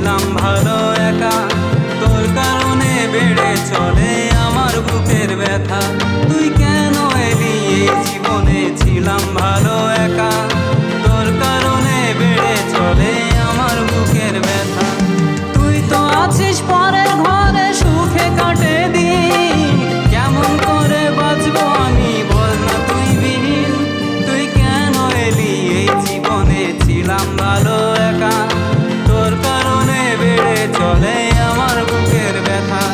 ছিলাম ভালো একা, তোর কারণে বেড়ে চলে আমার বুকের ব্যথা। তুই কেন এলি এই জীবনে, ছিলাম ভালো একা, তোর কারণে বেড়ে চলে আমার বুকের ব্যথা। তুই তো আছিস পরের ঘরে, সুখে কাটে দিন, কেমন করে বাঁচবো আমি বল না তুই বিহীন। তুই কেন এলি এই জীবনে, ছিলাম ভালো একা, তোর কারণে বেড়ে চলে আমার বুকের ব্যথা।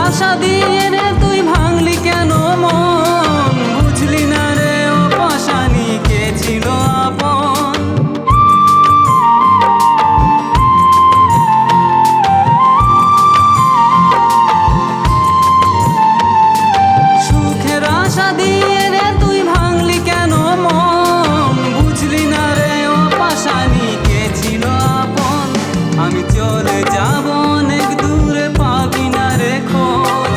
আশা দিয়ে রে তুই ভাঙলি কেন মন, বুঝলি না রে ও পাশানি কে ছিল আপন। সুখের আশা দিয়ে রে তুই ভাঙলি কেন মন, বুঝলি না রে ও পাশানি কে ছিল আপন। আমি চলে যাব অনেক দূরে, পাবি না রে খোঁজ,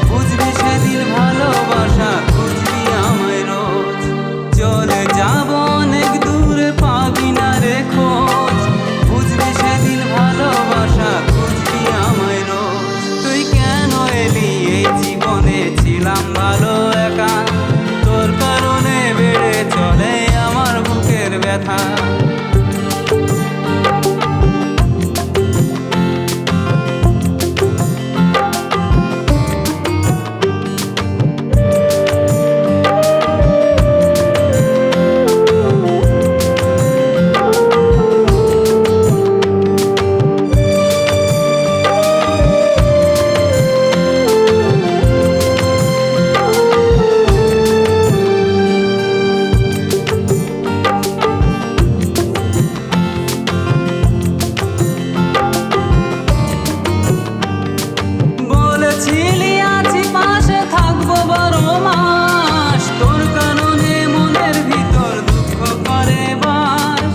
বুঝবি সেদিন ভালোবাসা খুঁজবি আমায় রোজ। চলে যাব অনেক দূরে, পাবি না রে খোঁজ, বুঝবি সেদিন ভালোবাসা খুঁজবি আমায় রোজ। তুই কেন এলি এই জীবনে, ছিলাম ভালো একা, তোর কারণে বেড়ে চলে আমার বুকের ব্যথা। ছিলি আছি পাশে থাকবো বারো মাস, তোর কারণে মনের ভিতর দুঃখ করে বাস।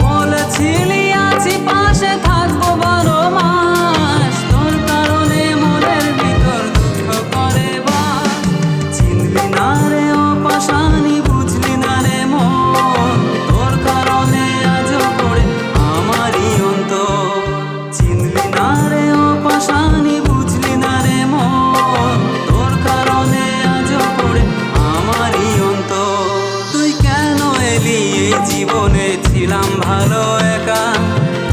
বলেছিলি আছি পাশে থাকবো বারো মাস, তোর কারণে মনের ভিতর দুঃখ করে বাস। চিনবি না রে ও পাশানি, বুঝলি না রে মন, তোর কারণে আজও পড়ে আমারই অন্তর। চিনবি না রে ও পাশানি, বুঝলি না রে মন, তোর কারণে আজও পড়ে আমারই অন্তর। তুই কেন এলি এই জীবনে, ছিলাম ভালো একা,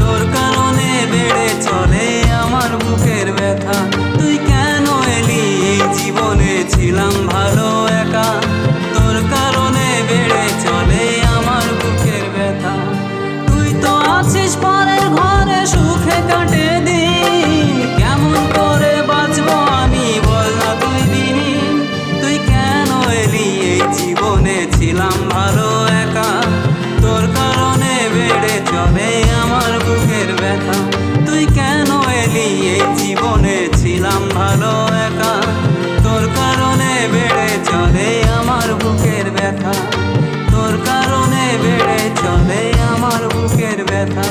তোর কারণে বেড়ে চলে আমার বুকের ব্যথা। তুই কেন এলি এই জীবনে, ছিলাম ভালো একা, তোর কারণে বেড়ে চলে আমার বুকের ব্যথা। তুই তো আছিস পরের ঘরে, সুখে কাটে দিন, কেমন করে বাঁচবো আমি বল না তুই বিহীন। তুই কেন এলি এই জীবনে, ছিলাম ভালো একা, তোর কারণে বেড়ে চলে আমার বুকের ব্যথা। তুই কেন এলি এই জীবনে, ছিলাম ভালো একা, তোর কারণে বেড়ে চলে আমার বুকের ব্যথা। তোর কারণে বেড়ে চলে আমার বুকের ব্যথা।